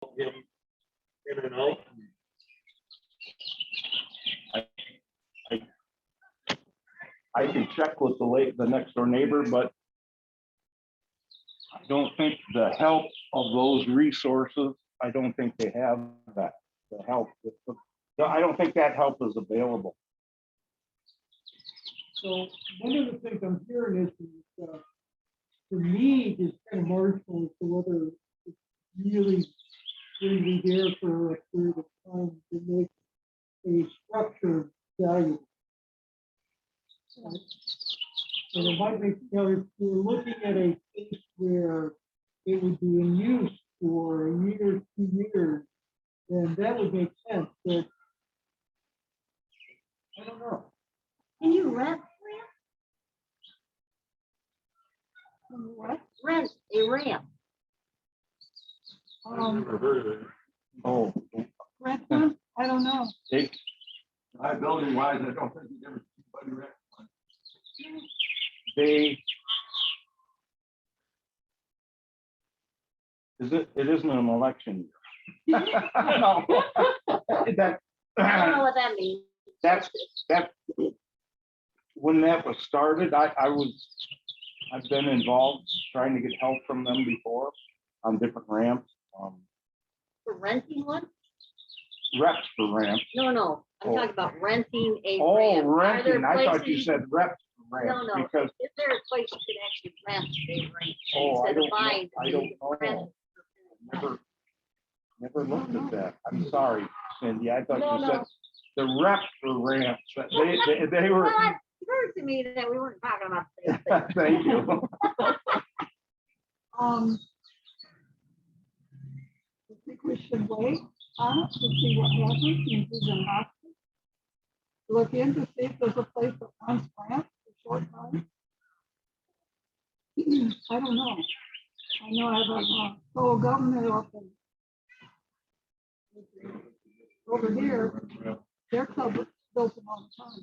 him in and out. I can check with the next door neighbor, but I don't think the help of those resources, I don't think they have that, the help. I don't think that help is available. So one of the things I'm hearing is the need is kind of marginal as to whether it's really going to be there for a period of time to make a structure valuable. So it might make, if we're looking at a case where it would be in use for a year, 2 years, then that would make sense, but I don't know. Can you rent What? rent a ramp? I've never heard of it. Oh, Rent one? I don't know. liability wise, I don't think you've ever seen anybody wreck one. They, it isn't an election year. No. That, I don't know what that means. that's, when that was started, I've been involved trying to get help from them before on different ramps, For renting one? reps for ramps. No, I'm Oh. talking about renting a Oh, ramp. Are there renting, I thought you places- said reps for ramps, No, because, is there a place you can actually rent a ramp? oh, I instead of don't know, buying? I don't know. Never looked at that. I'm sorry, Cindy, I thought you said the reps for ramps, that they were. Well, it occurred to me that we weren't talking about the same thing. Thank you. I think we should wait on it to see what happens in Vision Hospital. Look in to see if there's a place that wants grants for short time. I don't know. I know I have a fellow governor up in over here. They're covered, built them all the time.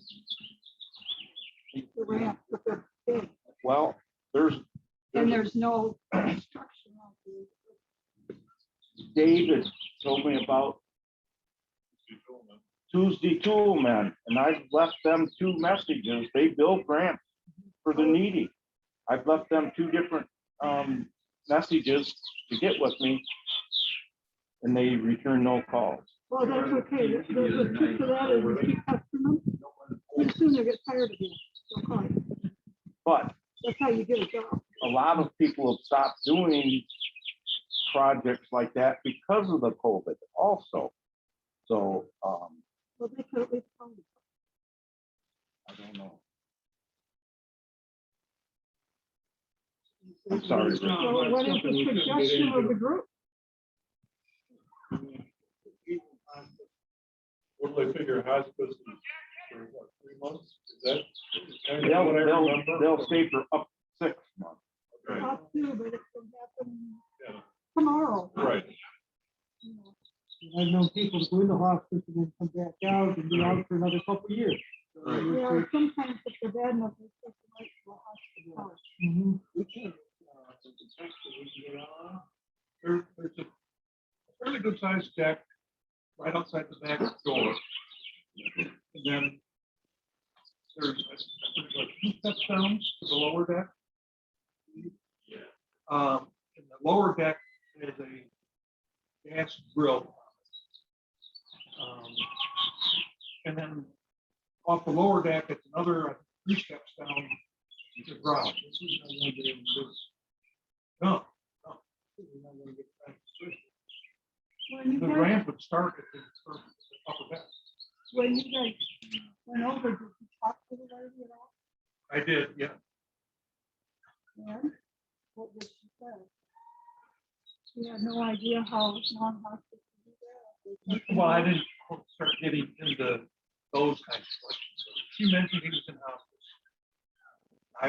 The ramp, but they're big, Well, and there's no construction out there. David told me about Tuesday Toolmen, and I've left them 2 messages. They build ramps for the needy. I've left them 2 different messages to get with me, and they return no calls. Well, that's okay. The trick to that is we keep testing them. Pretty soon they'll get tired of you. They'll call you. But That's how you get a job. a lot of people have stopped doing projects like that because of the COVID also. So, Well, they could at least tell you. I don't know. I'm sorry. So what is the suggestion of the group? What do they figure hospice is for what, 3 months? Is that kind of They'll, what I they'll, remember? they'll stay for up to 6 months. Okay, Up to, but it can happen yeah, tomorrow. right. You know. I've known people to go into hospice and then come back out and be out for another couple of years. So Right. it's Yeah, like, sometimes if they're bad enough, they take them right to the hospital. mhm. There's a fairly good sized deck right outside the back door. And then there's like 2 steps down to the lower deck. And the lower deck is a gas grill. And then off the lower deck, it's another 3 steps down to the ground. No. When you The guys, ramp would start at the upper deck. when you guys went over, did you talk to the lady at all? I did, yeah. And what did she say? She had no idea how non-hospice could do that. Well, I didn't start getting into those kinds of questions. She mentioned he was in hospice. I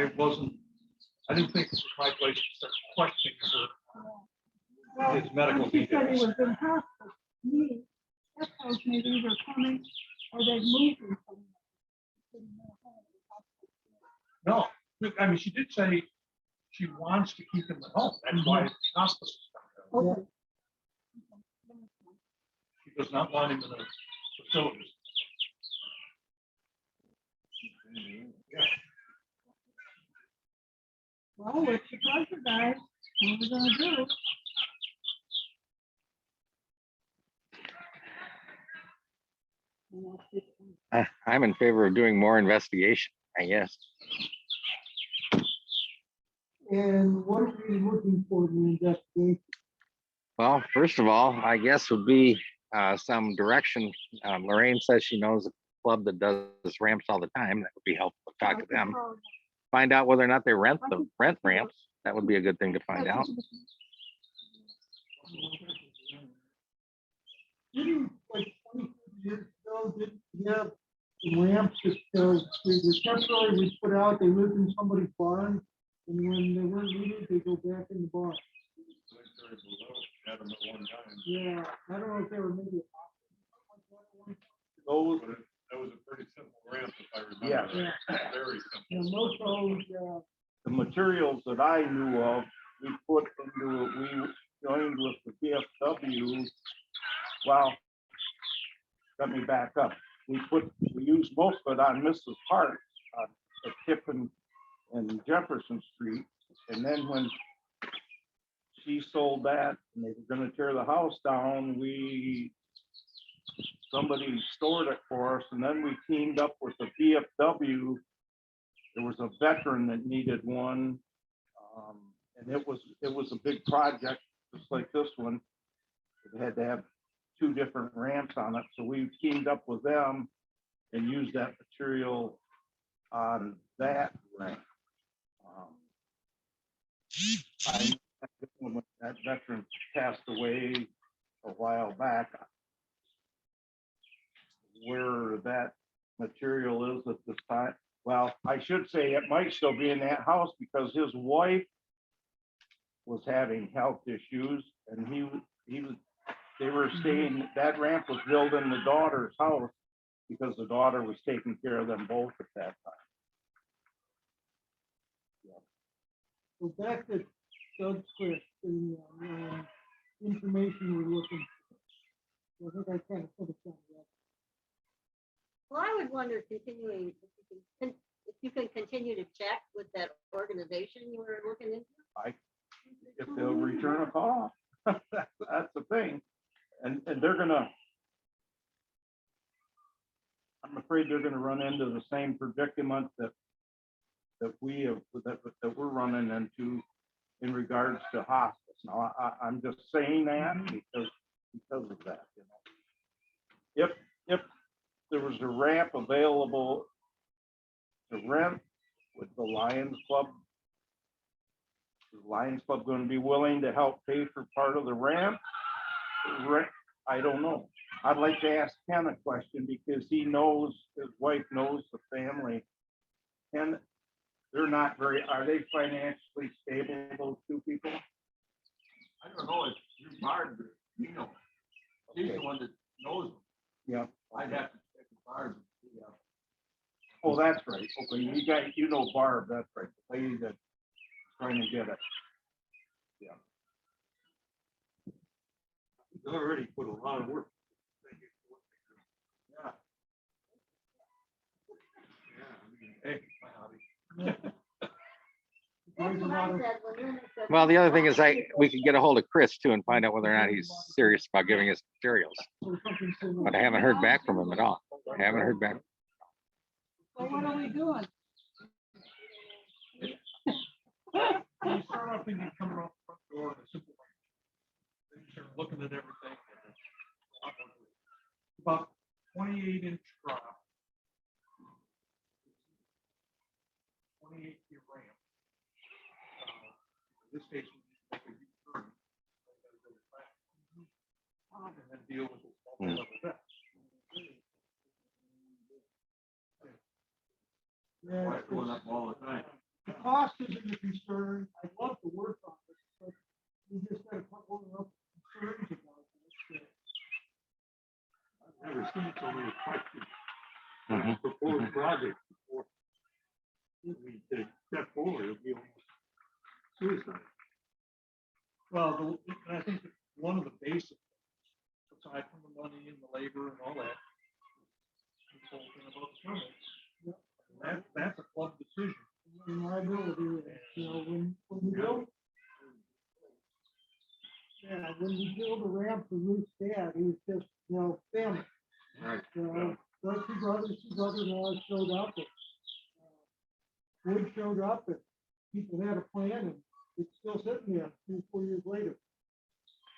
didn't think it was my place to start questioning Well, his medical when she said he details. was in hospice, me, that tells me they're either coming or they've moved him somewhere. No, I mean, she did say she wants to keep him at home. That's why it's hospice. Okay. She does not want him in the facilities. Well, it's your pleasure, guys. What are we gonna do? And I'll see. I'm in favor of doing more investigation, I guess. And what are we looking for in the investigation? Well, first of all, I guess would be some direction. Lorraine says she knows a club that does ramps all the time. That would be helpful to talk to them. Find out whether or not they rent ramps. That would be a good thing to find out. Didn't, like 20 years ago, didn't we have the ramps that they were temporary, we put out, they lived in somebody's barn, and when they weren't needed, they go back in the barn. Yeah, I don't know if they were maybe. Those, That was a pretty simple ramp, if I remember. Yeah. Very You know, simple. most of those, the materials that I knew of, we put into, we joined with the VFW. Well, let me back up. We used most of it on Mrs. Hart, at Tiffin and Jefferson Street. And then when she sold that and they were gonna tear the house down, somebody stored it for us, and then we teamed up with the VFW. There was a veteran that needed one, and it was a big project, just like this one. It had to have 2 different ramps on it, so we teamed up with them and used that material on that ramp. When that veteran passed away a while back, where that material is at this time. Well, I should say it might still be in that house because his wife was having health issues, and they were staying, that ramp was built in the daughter's house because the daughter was taking care of them both at that time. so back to Doug's question, information we're looking for. I think I kind of put it down. Well, I would wonder continuing, if you can continue to check with that organization you were looking into. If they'll return a call, that's the thing. And they're gonna, I'm afraid they're gonna run into the same predicament that we have, that we're running into in regards to hospice. Now, I'm just saying that because of that, you know. If there was a ramp available to rent with the Lions Club, is the Lions Club going to be willing to help pay for part of the ramp? I don't know. I'd like to ask Ken a question because he knows, his wife knows the family. And they're not very, are they financially stable, those 2 people? I don't know, it's you, Barb, you know. He's the one that knows them. Yeah. I'd have to check with Barb. Yeah. Oh, that's right. Okay, you know Barb, that's right. The lady that's trying to get it. Yeah. He's already put a lot of work. Yeah. Yeah, I mean, hey, my hobby. That's what I said when Lynn said- Well, the other thing is we could get a hold of Chris too and find out whether or not he's serious about giving us materials. Or something similar. But I haven't heard back from him at all. I haven't heard back. So what are we doing? You start off thinking coming off the front door in a simple way. Then you start looking at everything. And it's a lot more to it. About 28-inch drop. 28-feet ramp. This station, you make a U-turn. You gotta go back. And then deal with this multi-level deck. Yeah, Why it's going up all the time. the cost isn't a concern. I'd love to work on it, but we just got a couple of concerns about this. I've never seen so many questions. Mhm. Proposed project before. We take step forward, it'll be almost suicide. Well, and I think that one of the basic aside from the money and the labor and all that. This whole thing about the permits. And that's a club decision. And liability, when we built. Yeah, when we built a ramp for Ruth's dad, he was just, family. Right. Those two brother-in-law showed up. Wood showed up and people had a plan and it's still sitting there 3-4 years later.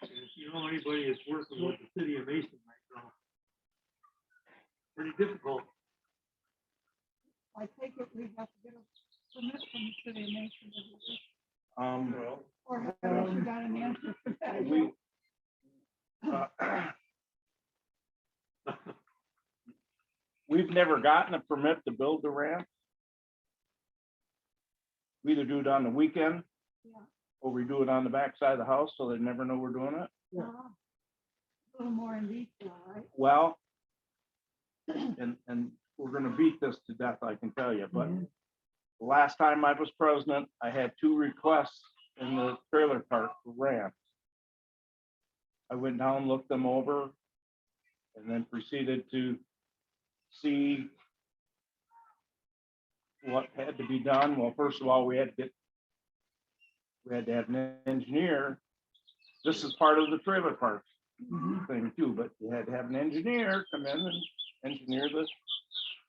If you know anybody that's working with the city of Mason right now, pretty difficult. I take it we have to get a permit from the city of Mason. Well, Or have you got an answer for that? we, we've never gotten a permit to build the ramp. We either do it on the weekend Yeah. or we do it on the backside of the house, so they never know we're doing it. Yeah. A little more in detail, right? Well, and we're gonna beat this to death, I can tell you, but the last time I was president, I had 2 requests in the trailer park for ramps. I went down, looked them over, and then proceeded to see what had to be done. Well, first of all, we had to have an engineer. This is part of the trailer park thing too, but you had to have an engineer come in and engineer this,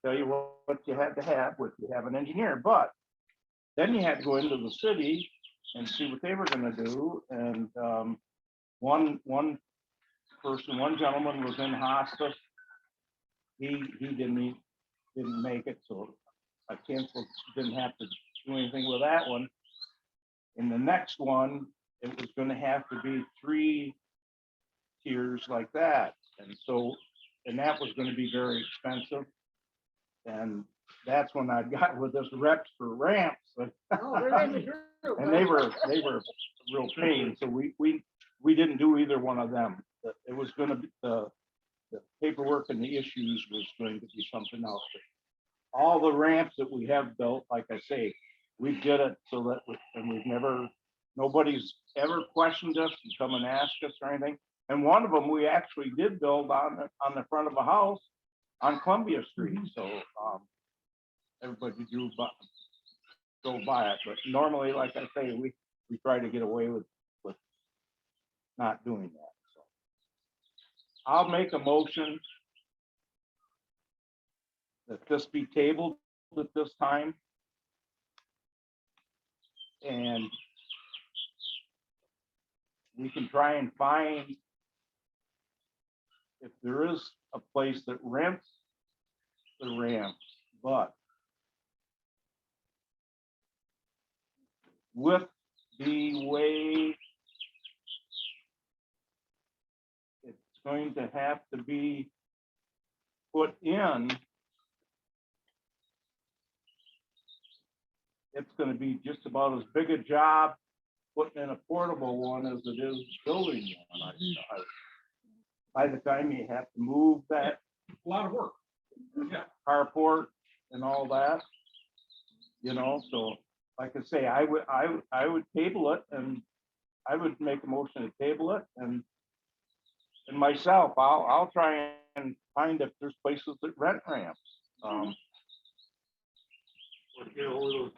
tell you what you had to have, if you have an engineer, but then you had to go into the city and see what they were gonna do, and one gentleman was in hospice. He didn't make it, so I canceled, didn't have to do anything with that one. In the next one, it was gonna have to be 3 tiers like that, and that was gonna be very expensive. And that's when I got with this reps for ramps, Oh, we're in the group. and they were a real pain, so we didn't do either one of them. It was gonna be, the paperwork and the issues was going to be something else. All the ramps that we have built, like I say, we did it so that, and we've never, nobody's ever questioned us and come and ask us or anything. And one of them, we actually did build on the front of a house on Columbia Street, so everybody go by it, but normally, like I say, we try to get away with not doing that, so. I'll make a motion that this be tabled at this time. And we can try and find if there is a place that rents the ramps, but with the way it's going to have to be put in, it's going to be just about as big a job putting in a portable one as it is building one. By the time you have to move that A lot of work. Yeah. carport and all that, so like I say, I would table it, and I would make a motion to table it, and myself, I'll try and find if there's places that rent ramps. Get a hold of those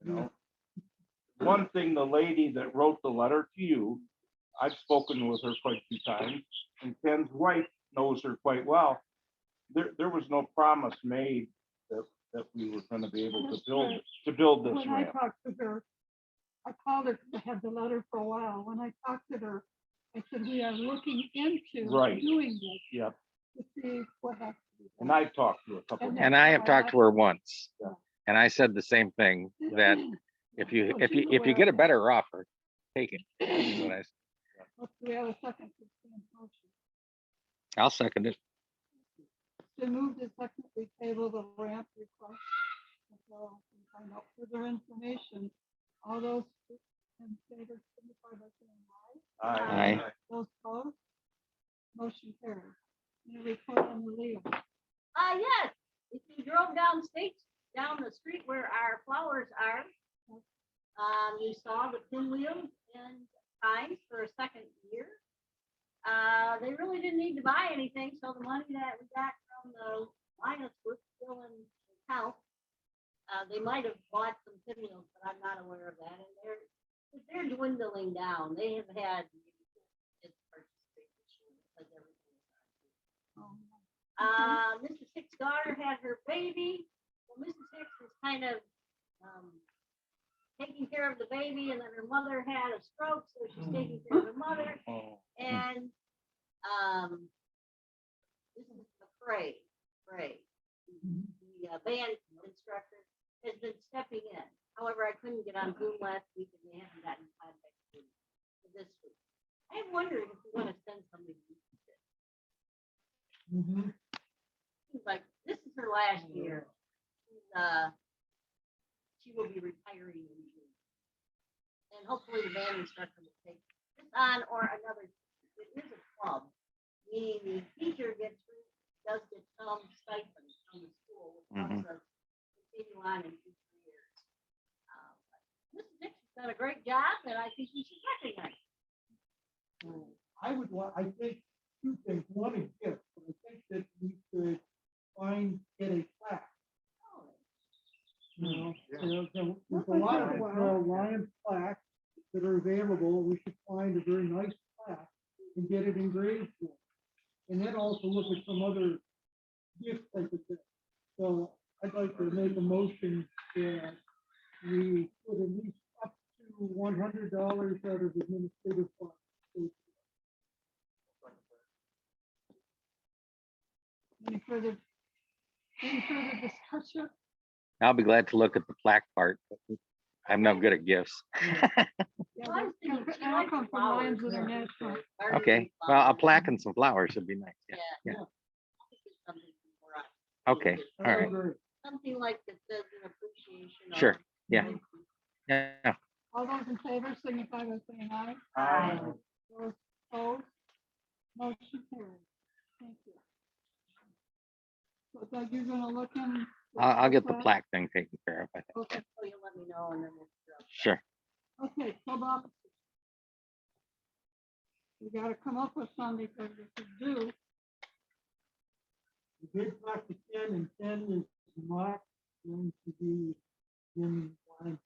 guys, One thing, the lady that wrote the letter to you, I've spoken with her quite a few times, and Ken's wife knows her quite well. There was no promise made that we were going to be able to build this When I ramp. talked to her, I called her because I had the letter for a while. When I talked to her, I said, we are looking into Right. doing this Yep, to see what has to be and done. I talked to her a couple of And times. And I have talked to her once, Yeah. and I said the same thing, that if you get a better offer, take it. That's what I said. We have a second. to Stan's motion. I'll second it. To move the second, we table the ramp request. Until we find out further information. All those in favor, signify by saying aye. Aye. Those opposed? Motion carries. Any report on the Leo? Yes, if you drove down the street where our flowers are, you saw the pinwheels and signs for a second year. They really didn't need to buy anything, so the money that we got from the Lions was still in the account. They might have bought some pinwheels, but I'm not aware of that, and they're dwindling down. They have had kids participate this year because everything is on. Mrs. Hick's daughter had her baby. Well, Mrs. Hicks was kind of taking care of the baby, and then her mother had a stroke, so she's taking care of her mother. And this is the Frey, the band instructor, has been stepping in. However, I couldn't get on Zoom last week, and they haven't gotten contact with me for this week. I'm wondering if we want to send somebody to this. Seems like this is her last year. She will be retiring in June. And hopefully the band instructor will take this on or another. It is a club, meaning the teacher does get some stipend from the school, which helps us continue on in future years. Mrs. Dixon's done a great job, and I think we should recognize her. I think two things. One is gift, but I think that we could get a plaque. You know, there's a lot of Lions plaques that are available. We should find a very nice plaque and get it engraved for. And then also look at some other gift type of thing. So I'd like to make a motion that we put at least up to $100 out of administrative funds. Any further discussion? I'll be glad to look at the plaque part. But I'm no good at gifts. Yeah, I'll come from Lions International. Okay, well, a plaque and some flowers would be nice. Yeah. Okay, all right. Something like that says an appreciation. of- Sure, yeah. Yeah. All those in favor signify by saying aye. Aye. Those opposed, motion carries. Thank you. So Doug, you're gonna look in. I'll get the plaque thing taken care of, I think. Okay, So you'll let me know and then we'll. Sure. okay, club officers. We gotta come up with something because this is due. We did talk to Ken, and Ken is not going to be in line.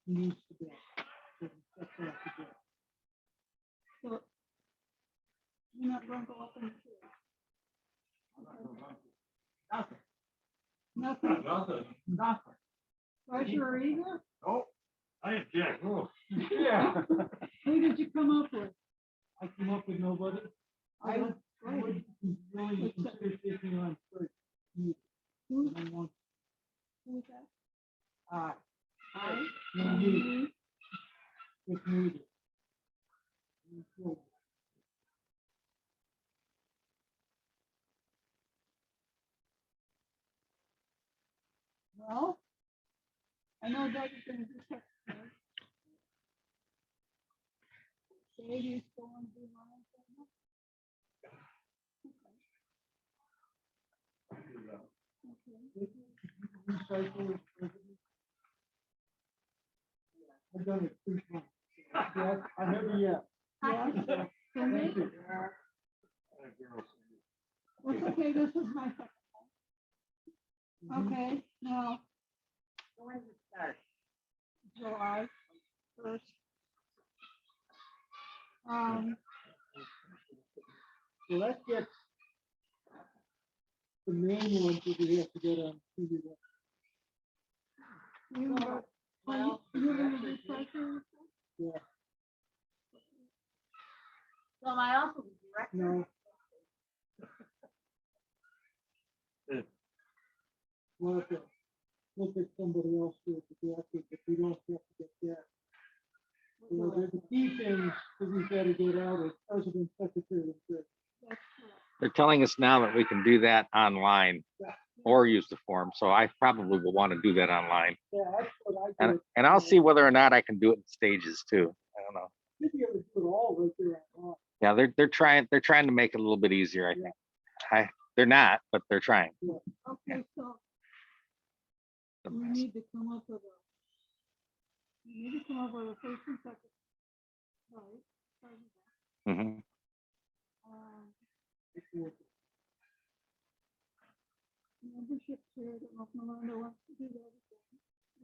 He needs to be. So that's what I have to do. So you're not going to go up in the Nothing. Nothing. Nothing. Treasurer Eagle? Oh, I object. Oh. Yeah. Who did you come up with? I came up with nobody. I would really consider taking on first. Who? I want, Who's that? I, I. needed, if needed. Well, I know Doug is gonna do something. Dave, you still want to do mine? Recycle. I've done it 3 times. Yes, I never yet. Yeah. Thank you. That's okay, this is my second one. Okay, now, When does it start? July first. So that gets the main ones that we have to get on TV. You're gonna do treasurer? Yeah, So am I also the director? no. We'll have to look at somebody else to do it, but we don't have to get that. You know, there's the key things that we've got to get out of president, secretary, and treasurer. That's correct. They're telling us now that we can do that online or use the form. So I probably will want to do that online. Yeah, that's what I do. And I'll see whether or not I can do it in stages too. I don't know. You'd be able to do it all right there online. Yeah, they're trying to make it a little bit easier, I think. They're not, but they're trying. Okay, so we need to come up with a first and second. Right. Mhm. fourth. Membership chair, I don't know if Melinda wants to do that again.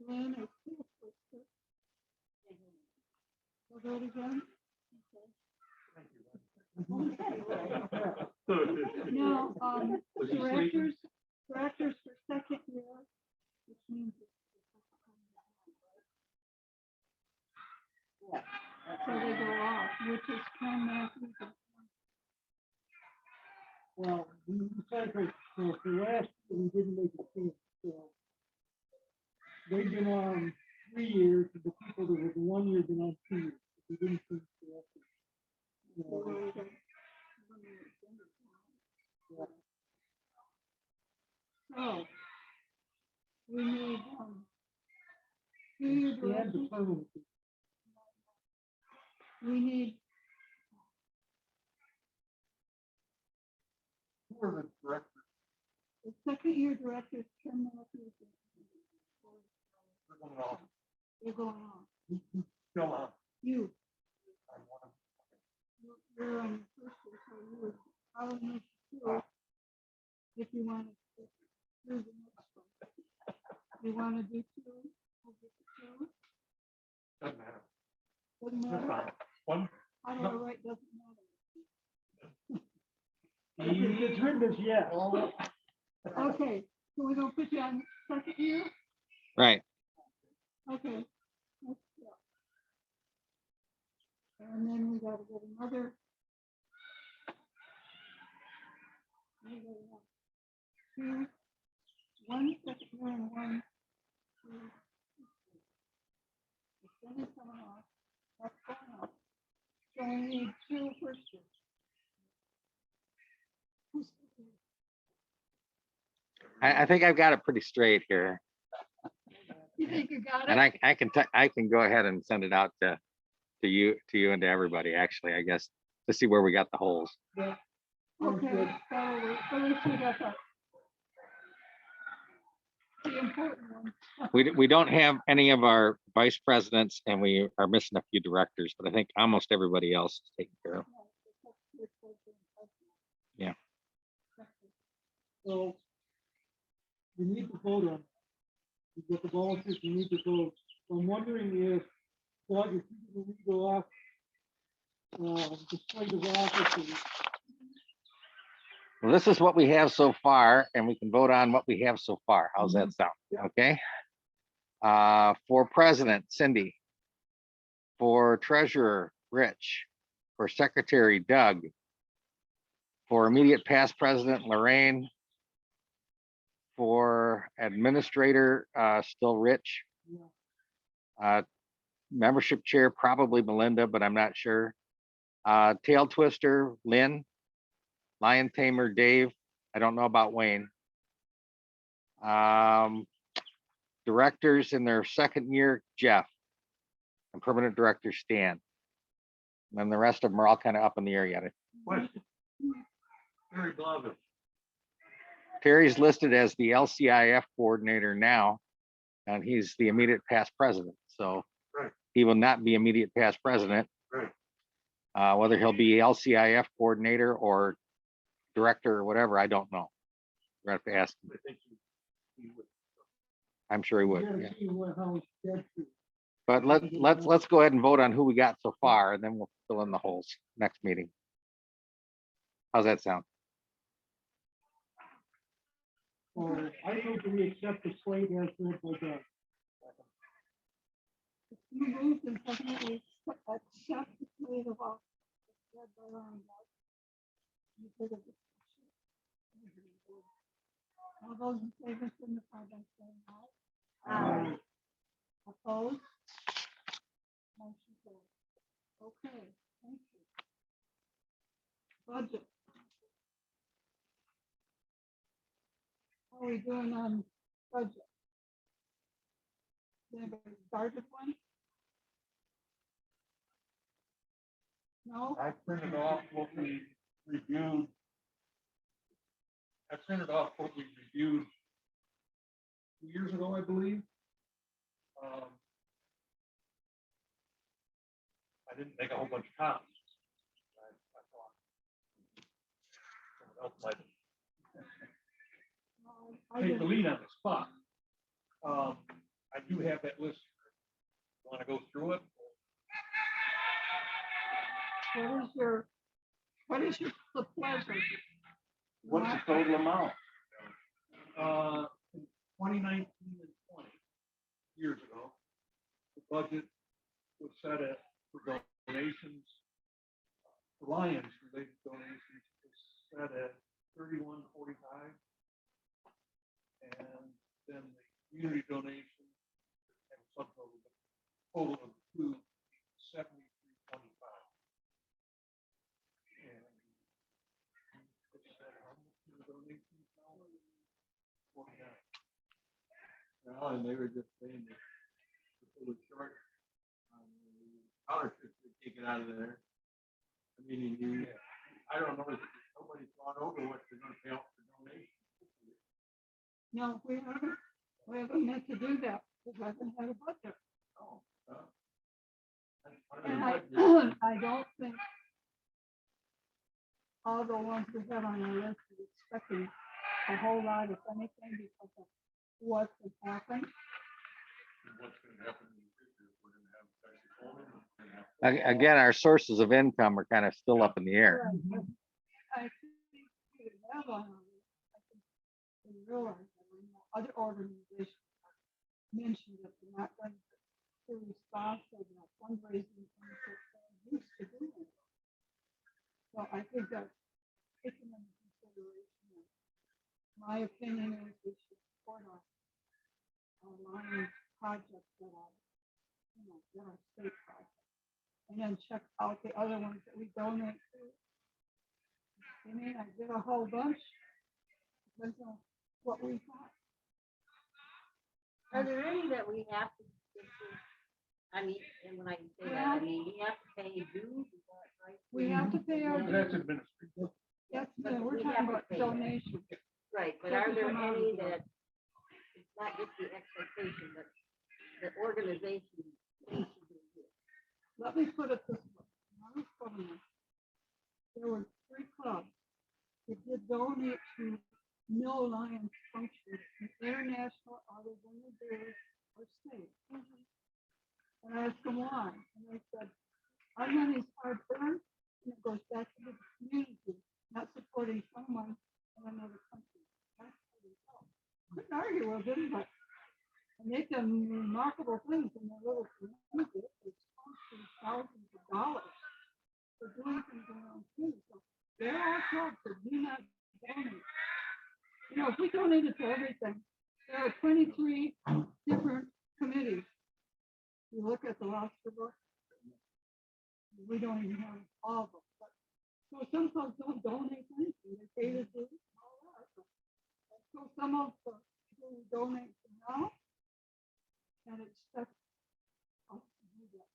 Lynn or Chris, we'll do it again. Now, directors for second year, which means it's the second time. So they go off, which is Ken Matthews. Well, we decided, so for last, year, we didn't make a change, so. They've been on 3 years, and the people that was 1 year been on 2 years. We didn't change the rest. So, we need, 2-year And directors, the permanent. we need, Who are the directors? the second year directors, Ken Matthews. They're going off. They're going on. Still on. You, I'm one. you're on the first year, so you would probably need two if you want to do the next one. You want to do two? We'll get the two. Doesn't matter. Doesn't That's matter. fine. One. How do I write doesn't matter? It's written as yes. Okay, so we're gonna put you on second year? Right. Okay. Let's go. And then we gotta get another. We gotta have two, one second year and one. Two. Then it's coming off. That's going off. So we need two first year. Who's second year? I think I've got it pretty straight here. You think you got it? And I can go ahead and send it out to you and to everybody, actually, I guess, to see where we got the holes. Sounds Okay, good. that'll work. At least we got that. The important one. We don't have any of our vice presidents and we are missing a few directors, but I think almost everybody else is taken care of. Yeah. So we need to vote on. You get the volunteers, you need to vote. So I'm wondering if, Doug, if you can go off, the slate of officers. Well, this is what we have so far, and we can vote on what we have so far. How's that sound? Yeah. Okay. For president, Cindy. For treasurer, Rich. For secretary, Doug. For immediate past president, Lorraine. For administrator, still Rich. Yeah. Membership chair, probably Melinda, but I'm not sure. Tail twister, Lynn. Lion tamer, Dave. I don't know about Wayne. Directors in their second year, Jeff. And permanent director, Stan. And then the rest of them are all kind of up in the air yet. Question. Terry Blavis. Terry's listed as the LCIF coordinator now, and he's the immediate past president. So Right. he will not be immediate past president. Right. Whether he'll be LCIF coordinator or director or whatever, I don't know. We're gonna have to ask him. I think he would. I'm sure he You would. gotta Yeah. see how it's dead to. But let's go ahead and vote on who we got so far, and then we'll fill in the holes next meeting. How's that sound? So I think we accept the slate as read by Doug. You moved and secondly accept the slate of officers read by Ron Doug. You did a good job. All those in favor, signify by saying aye. Opposed? Motion carries. Okay, thank you. Budget. How are we doing on budget? Has anybody started one? No? I printed off what we reviewed. I printed off what we reviewed 2 years ago, I believe. I didn't make a whole bunch of copies. I thought someone I'll I take the didn't- lead on the spot. I do have that list. Want to go through it? What is your the pleasure? What's the total amount? In 2019 and 20 years ago, the budget was set at for donations. The Lions related donations was set at 3145. And then the community donation and subtotal, but total of the two, 7325. And it's at how much in the donations now? 49. Well, and they were just saying that it was short on the scholarships to take it out of there. I mean, you, I don't know if somebody thought over what they're gonna pay out for donations. No, we haven't meant to do that, because I haven't had a budget. Oh, that's part of And the budget. I don't think all the ones we have on our list are expecting a whole lot, if anything, because of what has happened. What's gonna happen in the future if we're gonna have Texas Hold'em, we're gonna have- Again, our sources of income are kind of still up in the air. I think we have on our list, I think we realize that we know other organizations have mentioned that they're not going to respond to the fundraising things that they used to do. So I think that's taken into consideration. My opinion is we should support our line projects that are, that are state projects. And then check out the other ones that we donate to. I mean, I did a whole bunch. Depends on what we got. Are there any that we have to, I mean, and when I say that, I mean, we have to pay dues, is that right? We have to pay our, That's administrative. yes, we're talking about donations. Right, but are there any that, it's not just the expectation, but the organization needs to do this? Let me put it this way. When I was governor, there were 3 clubs that did donate to no Lions function, international, other than the Bears or state. And I asked them why, and they said, our money's hard earned, and it goes back to the community, not supporting someone in another country. That's how they felt. Couldn't argue with them, but and they've done remarkable things in their little community. It's costing thousands of dollars for doing things around too. So there are clubs that do not donate. If we donated to everything, there are 23 different committees. You look at the roster book, we don't even have all of them. But, so some clubs don't donate anything. They pay the dues and all that. So some of the people who donate to now and expect us to do that.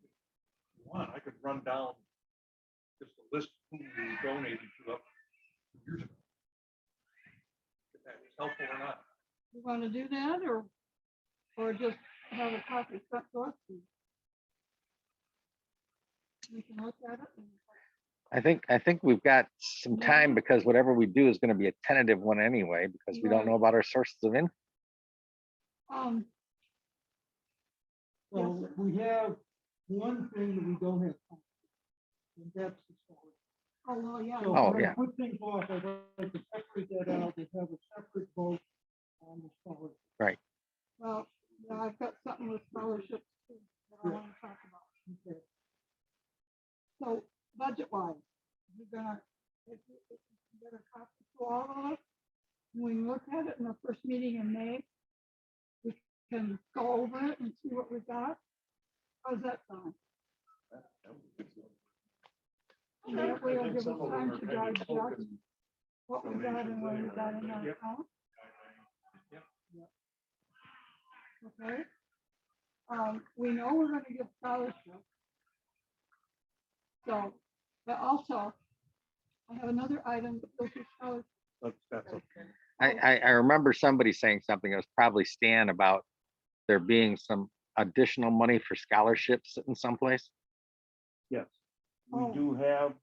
If you want, I could run down just a list of who we donated to up years ago. If that is helpful or not. You want to do that, or just have a copy sent to us? And we can look at it. I think we've got some time because whatever we do is going to be a tentative one anyway, because we don't know about our sources of income. So we have one thing that we don't have, time for, and that's the scholarship. Oh, well, yeah. So Oh, to yeah. Put things off, I'd like to separate that out, to have a separate vote on the scholarship. Right. Well, yeah, I've got something with scholarships too that I want to talk about. Okay. So budget wise, you're gonna, if you get a copy to all of us, when we look at it in the first meeting in May, we can go over it and see what we got. How's that sound? And that way it'll give us time to digest what we got and what we got in our account. Okay. We know we're gonna give scholarships. So, but also, I have another item that goes with scholarships. That's okay. I remember somebody saying something, it was probably Stan, about there being some additional money for scholarships in someplace. Yes, Oh. we do have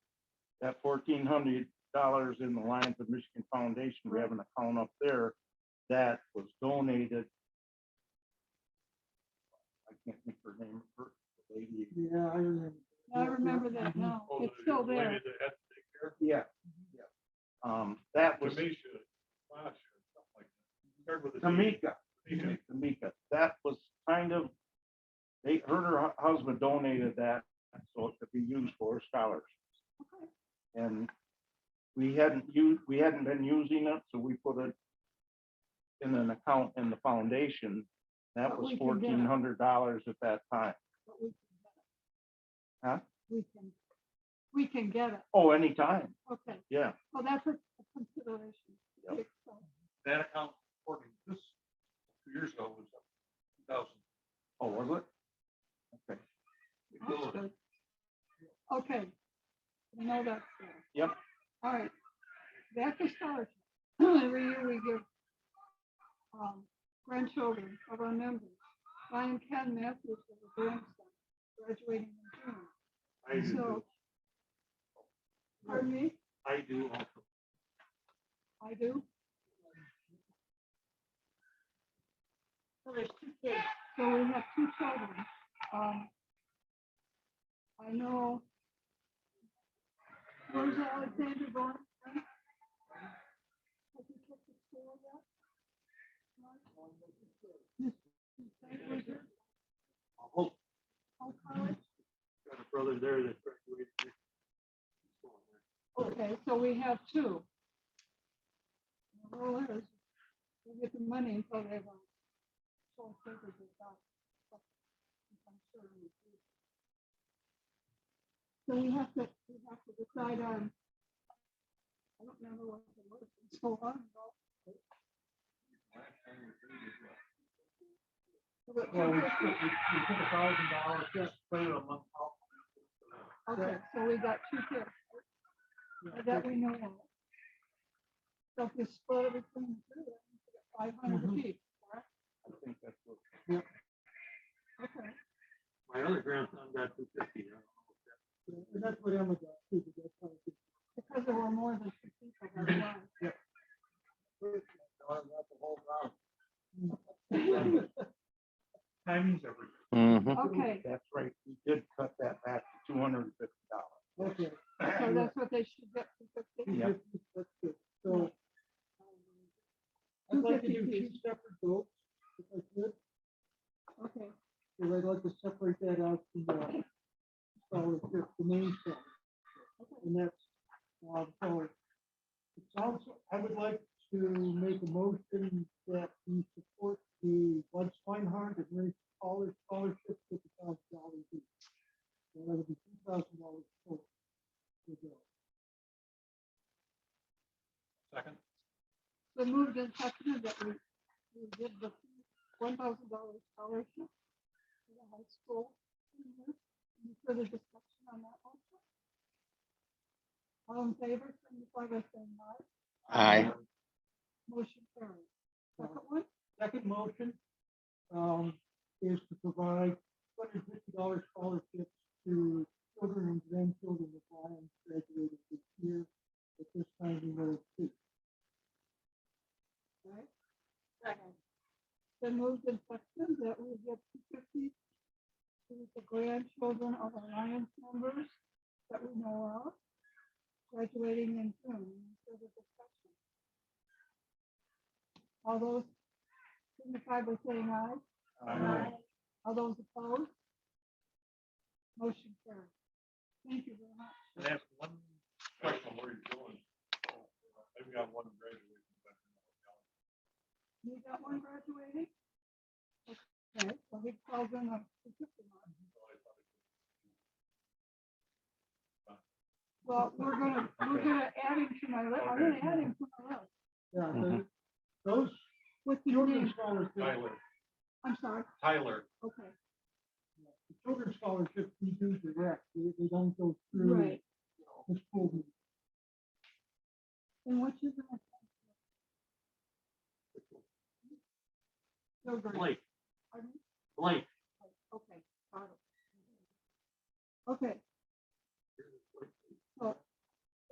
that $1,400 in the Lions of Michigan Foundation, we have an account up there that was donated. I can't think her name, her lady. Yeah, I remember. I remember that now. Oh, It's the still lady there. that had to take care of Yeah, yeah. That was Tamisha, something like that. Started with a T. Tamika. Tamika. Tamika. That was kind of, her husband donated that so it could be used for scholars. And we hadn't been using it, so we put it in an account in the foundation. That But was we can get it. $1,400 at that time. But we can get it. Huh? We can get it. Oh, anytime. Okay, Yeah. well, that's a consideration. Yep. So, That account, according to this, 2 years ago was 2,000. Oh, was it? Okay. that's good. Okay. We know that's there. Yep. All right. Back to scholarship. Every year we give grandchildren of our members. Ryan Ken Matthews was a grandson graduating in June. I do. So, pardon me? I do also. I do. So there's 2 kids. So we have 2 children. I know. Where's Alexander going? Has he kept the school yet? Hope Oh, college? got a brother there that graduated. Okay, so we have 2. The rule is, we get the money until they want. So papers is out. I'm sure we do. So we have to decide on, I don't remember what it was, it's so long ago. Well, we took $1,000, just put it among all. Okay, so we got 2 kids that we know of. So if we split it between the 2, that means we get 500 apiece, correct? I think that's what. Okay. My other grandson got 250. And that's what Emma got too, but that's how it is. Because there were more than 2 people that won. Timing's everything. Mhm. Okay, That's right. We did cut that back to $250. Okay. so that's what they should get, 250. Yeah. That's good. So I'd like to do 2 separate votes, if I could. Okay, So I'd like to separate that out from the scholarship, the main scholarship. And that's, so it sounds, I would like to make a motion that we support the Bud Swinehart and Mary College scholarship with $1,000 each. So that would be $2,000 total. to go. Second. so moved and seconded that we did the $1,000 scholarship to the high school. Any further discussion on that motion? All in favor, signify by saying aye. Aye. Motion carries. Second one? Second motion is to provide $250 scholarships to children and grandchildren of Lions graduated this year. At this time, we know 2. Right. Second. Then moved and seconded that we give $250 to the grandchildren of Alliance members that we know of, graduating in June. Any further discussion? All those signify by saying aye. Aye. All those opposed? Motion carries. Thank you very much. Can I ask one question where you're going? Maybe got one graduating. You got one graduating? Okay, so he calls in a $250 mark. Well, we're gonna add him to my list. I'm gonna add him to my list. Yeah, Mhm. those What's his children's name? scholarships, Tyler. I'm sorry. Tyler. Okay, the children's scholarships, we do direct, they don't go through right. the school. board. And what's your last name? No, great. Blake. Pardon me? Blake. Okay, got it. Okay, so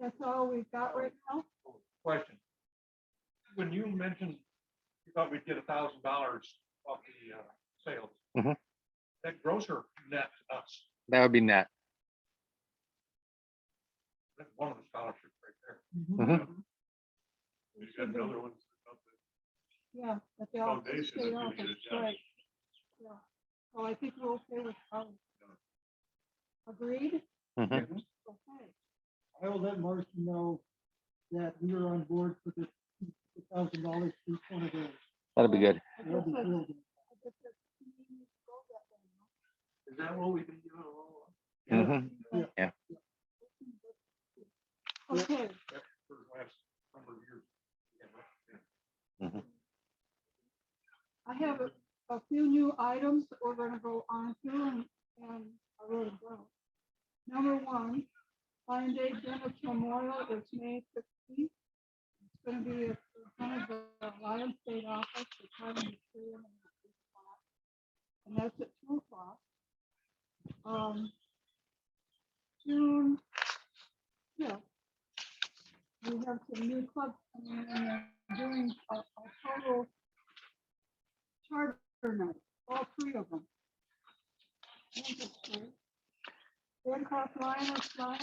That's all we've got right now? Question. When you mentioned you thought we'd get $1,000 off the sales. Mhm. That gross or net to us? That would be net. That's one of the scholarships right there. Mhm. You got another one. Yeah, but they all Foundation, stayed that's off, gonna get that's it done. right. Yeah, well, I think we're okay with college. Agreed? Mhm. Okay. I will let Marcy know that we are on board for this $1,000 for each one of those. That'd be good. I We'll guess be that's- thrilled. I guess that's- we need to go that way, no? Is that what we can do? It all? Mhm. Yeah. Yeah. Okay, That's for the last number of years. Yeah, Mhm. I have a few new items that we're gonna go on to, and I wrote them down. Number one, Lion Day Dennis Memorial is May 15th. It's gonna be at front of the Lion State Office, the time and the tree and the 3 o'clock. And that's at 2 o'clock. June, yeah. We have some new clubs coming in and they're doing a total charter night, all 3 of them. I think it's great. Hancock Lions Club,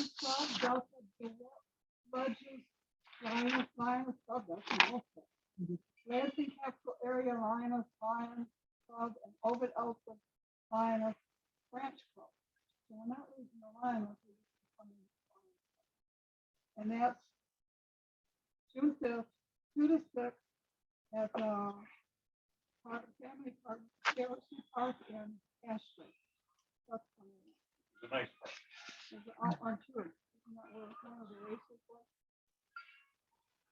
Delta Budgies Lions Club, that's awesome. Lansing Capital Area Lions Club, and Ovid Elton Lions Branch Club. So we're not losing the Lions. We're just becoming the Lions Club. And that's June 5th, 2 to 6 at Family Park, Garrison Park in Ashland. That's coming in. It's a nice part. Is it out on tour? Isn't that where one of the races was?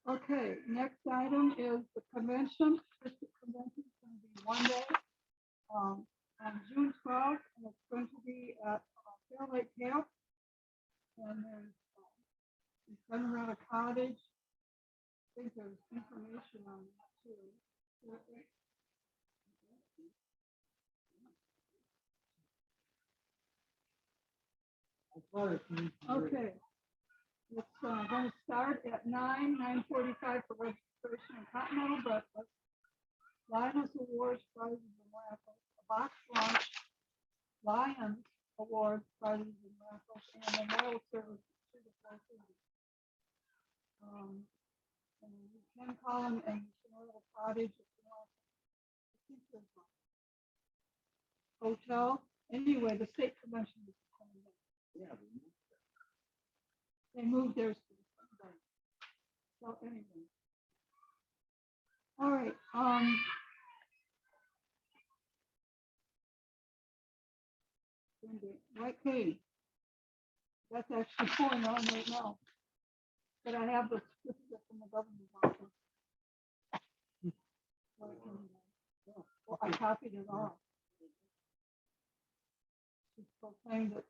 Okay, next item is the convention. This convention is going to be one day, on June 12th, and it's going to be at Fair Lake Camp. And there's in Sunrunner Cottage. I think there's information on that too. Okay. It's going to start at 9:45 for registration and continental breakfast. Lions Awards, prizes and raffles, a box lunch, Lions Awards, prizes and raffles, and a memorial service at 2 to 4:30. And you can call them and Memorial Cottage if you want. I think there's a hotel. Anyway, the state convention is coming in. Yeah. They moved theirs to the Sunday. So anyway. All right, White Cave. That's actually going on right now. But I have the certificate from the governor's office. Well, I copied it all. It's proclaimed that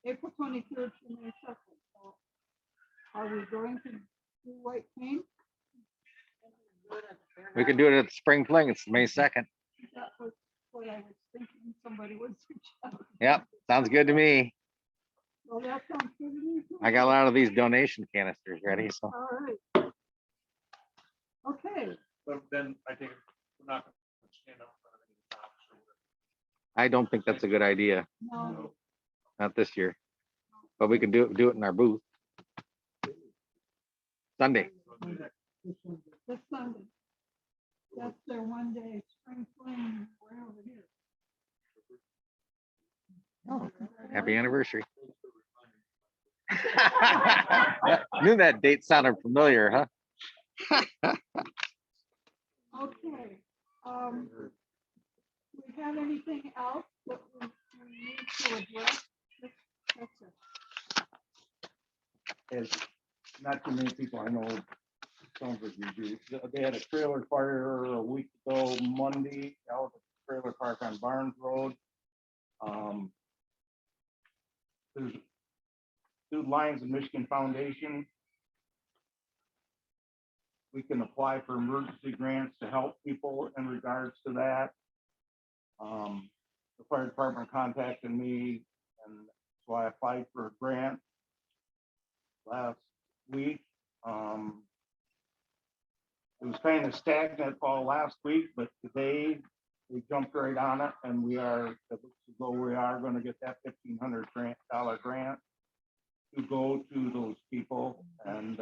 April 23rd to May 2nd. So are we going to do White Cane? We could do it at the spring fling. It's May 2nd. That was what I was thinking somebody would suggest. Yep, sounds good to me. Well, that sounds good to me. I got a lot of these donation canisters ready, so. All right. Okay, But then I think we're not going to stand up in front of any cops or whatever. I don't think that's a good idea, no, not this year. But we can do it in our booth. Sunday. this Sunday. That's their one day spring fling. We're over here. Oh, happy anniversary. Knew that date sounded familiar, huh? Okay. We have anything else that we need to address? That's it. As not too many people I know, sounds like you do. They had a trailer fire a week ago, Monday, out at the trailer park on Barnes Road. There's through Lions of Michigan Foundation. We can apply for emergency grants to help people in regards to that. The fire department contacted me, and so I applied for a grant last week. It was kind of stagnant all last week, but today we jumped right on it, and we are, it looks as though we are going to get that $1,500 grant to go to those people. And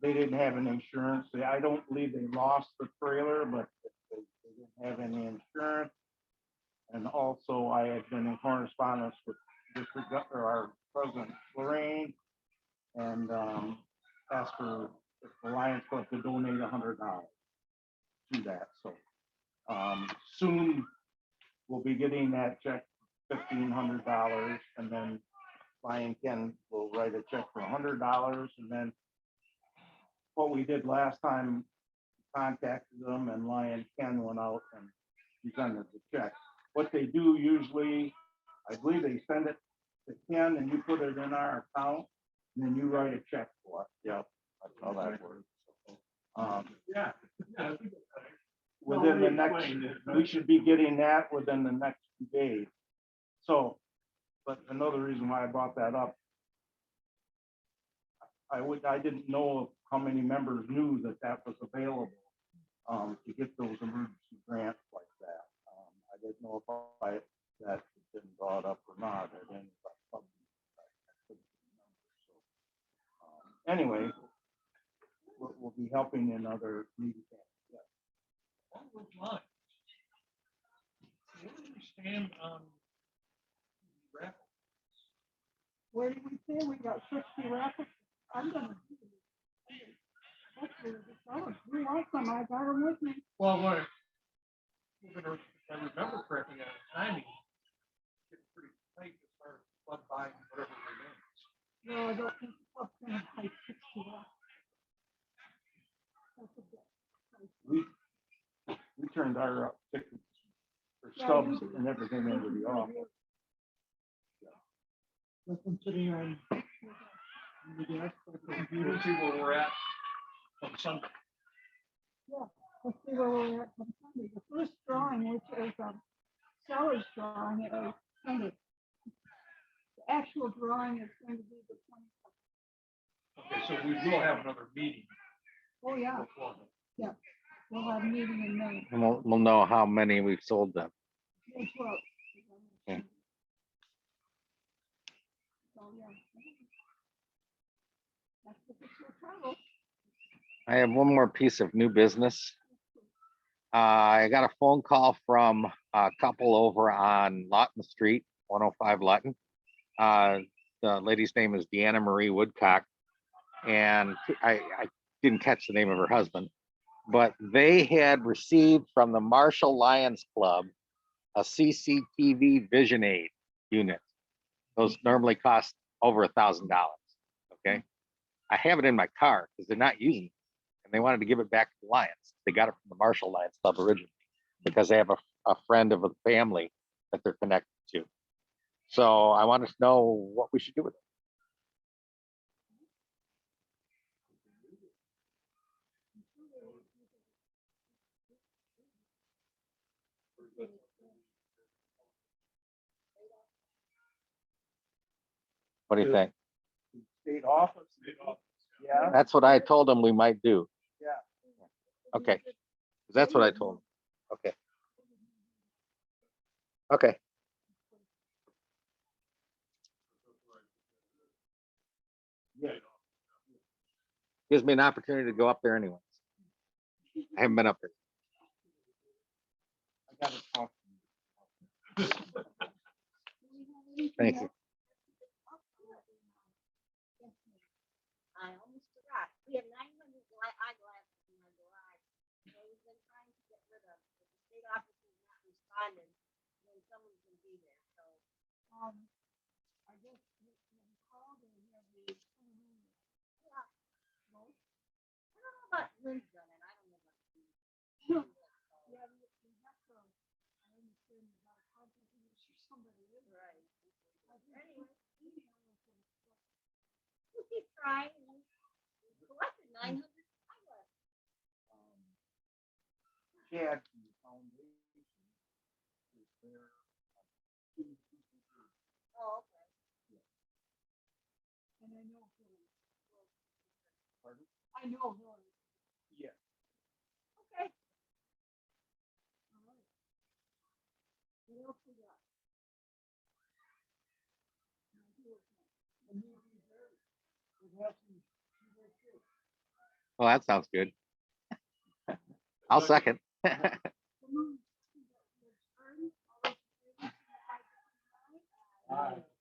they didn't have any insurance. I don't believe they lost the trailer, but they didn't have any insurance. And also, I had been in correspondence with our president Lorraine, and asked for the Lions Club to donate $100 to that. So soon we'll be getting that check, $1,500, and then Lion Ken will write a check for $100, and then what we did last time, contacted them, and Lion Ken went out and presented the check. What they do usually, I believe they send it to Ken and you put it in our account, and then you write a check for it. Yep, that's how that works. Yeah. Within the next, we should be getting that within the next 2 days. So, but another reason why I brought that up, I didn't know how many members knew that that was available to get those emergency grants like that. I didn't know if that had been brought up or not. I didn't. Anyway, we'll be helping in other needy families. Yeah. Along those lines, where do we stand on the raffle? Where did we say we got 60 raffles? I'm gonna do it. Hopefully it's on. You want some? I got them with me. Well, we're gonna, if I remember correctly, timing, it's pretty tight as far as flood buying, whatever remains. No, I don't think the club's gonna pay 60 raffles. That's a bit. We turned our tickets or stubs and everything into the office. That's one sitting on the desk, like the computer. We'll see where we're at on Sunday. Yeah, let's see where we're at on Sunday. The first drawing, which is seller's drawing at Sunday. The actual drawing is going to be the 22nd. Okay, so we will have another meeting Oh, yeah, before. yeah. We'll have a meeting in May. And we'll know how many we've sold them. May 12th. Okay. So, yeah. That's the official travel. I have one more piece of new business. I got a phone call from a couple over on Lawton Street, 105 Lawton. The lady's name is Deanna Marie Woodcock, and I didn't catch the name of her husband, but they had received from the Marshall Lions Club a CCTV vision aid unit. Those normally cost over $1,000. Okay, I have it in my car because they're not using it, and they wanted to give it back to the Lions. They got it from the Marshall Lions Club originally because they have a friend of a family that they're connected to. So I wanted to know what we should do with it. What do you think? State office. Yeah. That's what I told them we might do. Yeah. Okay. That's what I told them. Okay. Okay. Yeah. Gives me an opportunity to go up there anyways. I haven't been up there. I got to talk. Thank you. I almost forgot. We have 900 eyeglasses in my garage. So we've been trying to get rid of, but the state office has not responded. Then someone's gonna be there, so. I guess we called and we have the. Yeah. I don't know about Lynn's done it. I don't know about you. Yeah, we have to, I understand about contact or somebody is. Right. Anyway, We'll keep trying. We collected 900 eyeglasses. Chad from the foundation is there. Oh, okay. and I know. I know, no. Yeah. Okay. All right. What else we got? Well, that sounds good. I'll second. All those in favor, signify by saying aye. Aye.